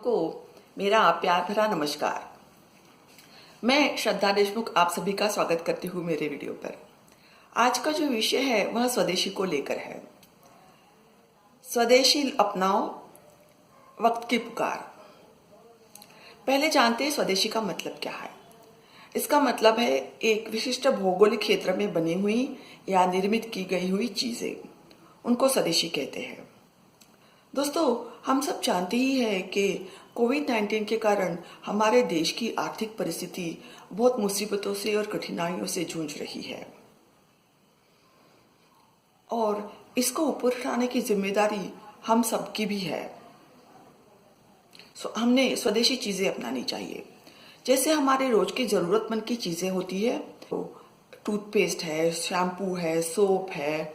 को मेरा प्यार भरा नमस्कार। मैं श्रद्धा देशमुख आप सभी का स्वागत करती हूँ मेरे वीडियो पर। आज का जो विषय है वह स्वदेशी को लेकर है। स्वदेशी अपनाओ, वक्त की पुकार। पहले जानते हैं स्वदेशी का मतलब क्या है। इसका मतलब है एक विशिष्ट भौगोलिक क्षेत्र में बनी हुई या निर्मित की गई हुई चीजें, उनको स्वदेशी कहते हैं। दोस्तों, हम सब जानते ही हैं कि कोविड-19 के कारण हमारे देश की आर्थिक परिस्थिति बहुत मुसीबतों से और कठिनाइयों से जूझ रही है और इसको ऊपर उठाने की जिम्मेदारी हम सबकी भी है। हमने स्वदेशी चीजें अपनानी चाहिए। जैसे हमारे रोज की जरूरतमंद की चीजें होती है, तो टूथपेस्ट है, शैम्पू है, सोप है,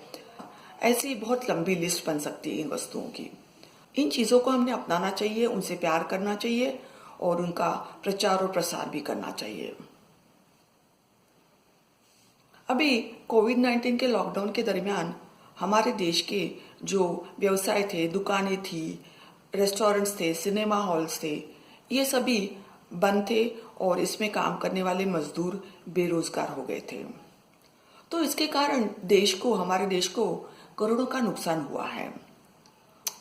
ऐसी बहुत लंबी लिस्ट बन सकती है इन वस्तुओं की। इन चीजों को हमने अपनाना चाहिए, उनसे प्यार करना चाहिए और उनका प्रचार और प्रसार भी करना चाहिए। अभी कोविड-19 के लॉकडाउन के दरमियान हमारे देश के जो व्यवसाय थे, दुकानें थी, रेस्टोरेंट्स थे, सिनेमा हॉल्स थे, ये सभी बंद थे और इसमें काम करने वाले मजदूर बेरोजगार हो गए थे। तो इसके कारण हमारे देश को करोड़ों का नुकसान हुआ है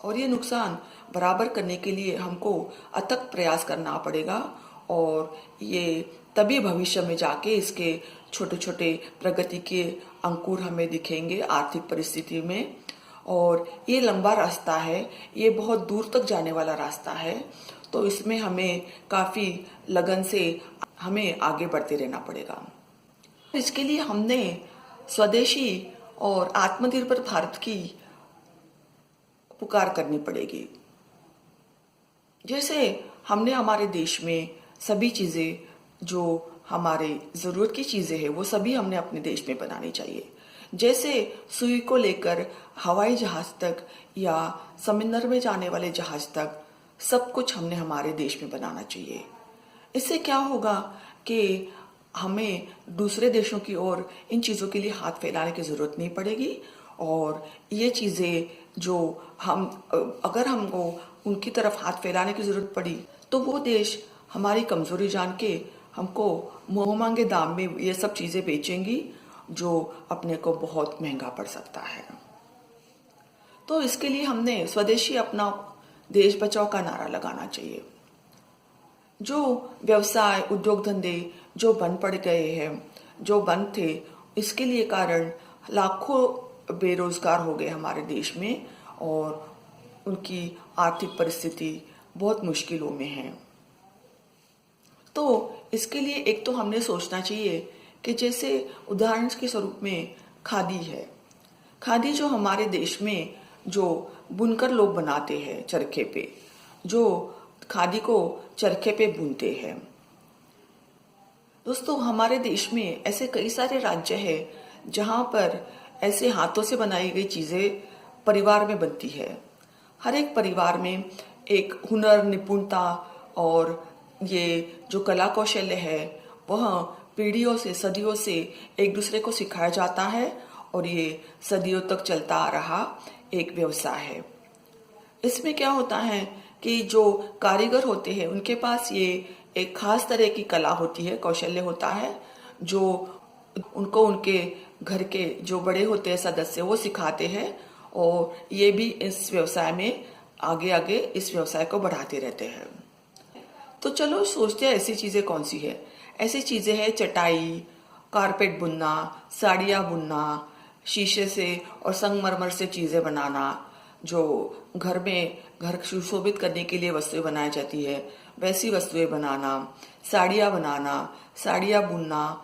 और ये नुकसान बराबर करने के लिए हमको अथक प्रयास करना पड़ेगा और ये तभी भविष्य में जाके इसके छोटे छोटे प्रगति के अंकुर हमें दिखेंगे आर्थिक परिस्थिति में। और ये लंबा रास्ता है, ये बहुत दूर तक जाने वाला रास्ता है, तो इसमें हमें काफी लगन से हमें आगे बढ़ते रहना पड़ेगा। इसके लिए हमने स्वदेशी और आत्मनिर्भर भारत की पुकार करनी पड़ेगी। जैसे हमने हमारे देश में सभी चीजें जो हमारे जरूरत की चीजें हैं वो सभी हमने अपने देश में बनानी चाहिए। जैसे सुई को लेकर हवाई जहाज तक या समुद्र में जाने वाले जहाज तक सब कुछ हमने हमारे देश में बनाना चाहिए। इससे क्या होगा कि हमें दूसरे देशों की ओर इन चीजों के लिए हाथ फैलाने की जरूरत नहीं पड़ेगी और ये चीजें जो अगर हमको उनकी तरफ हाथ फैलाने की जरूरत पड़ी तो वो देश हमारी कमजोरी जान के हमको मुंह मांगे दाम में ये सब चीजें बेचेंगी जो अपने को बहुत महंगा पड़ सकता है। तो इसके लिए हमने स्वदेशी अपनाओ, देश बचाओ का नारा लगाना चाहिए। जो व्यवसाय उद्योग धंधे जो बंद पड़ गए हैं, जो बंद थे, इसके लिए कारण लाखों बेरोजगार हो गए हमारे देश में और उनकी आर्थिक परिस्थिति बहुत मुश्किलों में है। तो इसके लिए एक तो हमने सोचना चाहिए कि जैसे उदाहरण के स्वरूप में खादी है। खादी जो हमारे देश में जो बुनकर लोग बनाते हैं चरखे पे, जो खादी को चरखे पे बुनते हैं। दोस्तों, हमारे देश में ऐसे कई सारे राज्य हैं जहां पर ऐसे हाथों से बनाई गई चीजें परिवार में बनती है। हर एक परिवार में एक हुनर, निपुणता और ये जो कला कौशल्य है वह पीढ़ियों से, सदियों से एक दूसरे को सिखाया जाता है और ये सदियों तक चलता आ रहा एक व्यवसाय है। इसमें क्या होता है कि जो कारीगर होते हैं उनके पास ये एक खास तरह की कला होती है, कौशल्य होता है, जो उनको उनके घर के जो बड़े होते हैं सदस्य वो सिखाते हैं और ये भी इस व्यवसाय में आगे आगे इस व्यवसाय को बढ़ाते रहते हैं। तो चलो सोचते हैं ऐसी चीजें कौन सी है। ऐसी चीजें हैं चटाई, कारपेट बुनना, साड़ियाँ बुनना, शीशे से और संगमरमर से चीजें बनाना, जो घर सुशोभित करने के लिए वस्तुएं बनाई जाती है वैसी वस्तुएं बनाना, साड़ियाँ बनाना, साड़ियाँ बुनना,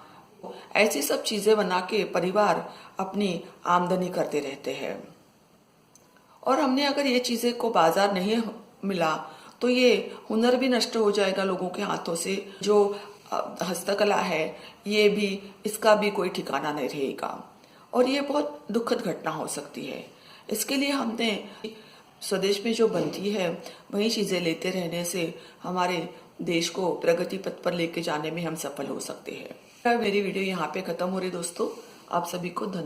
ऐसी सब चीजें बना के परिवार अपनी आमदनी करते रहते हैं। और हमने अगर ये चीजें को बाजार नहीं मिला तो ये हुनर भी नष्ट हो जाएगा लोगों के हाथों से। जो हस्तकला है ये भी, इसका भी कोई ठिकाना नहीं रहेगा और ये बहुत दुखद घटना हो सकती है। इसके लिए हमने स्वदेश में जो बनती है वही चीजें लेते रहने से हमारे देश को प्रगति पथ पर लेके जाने में हम सफल हो सकते हैं। मेरी वीडियो यहाँ पे खत्म हो रही दोस्तों, आप सभी को धन्यवाद।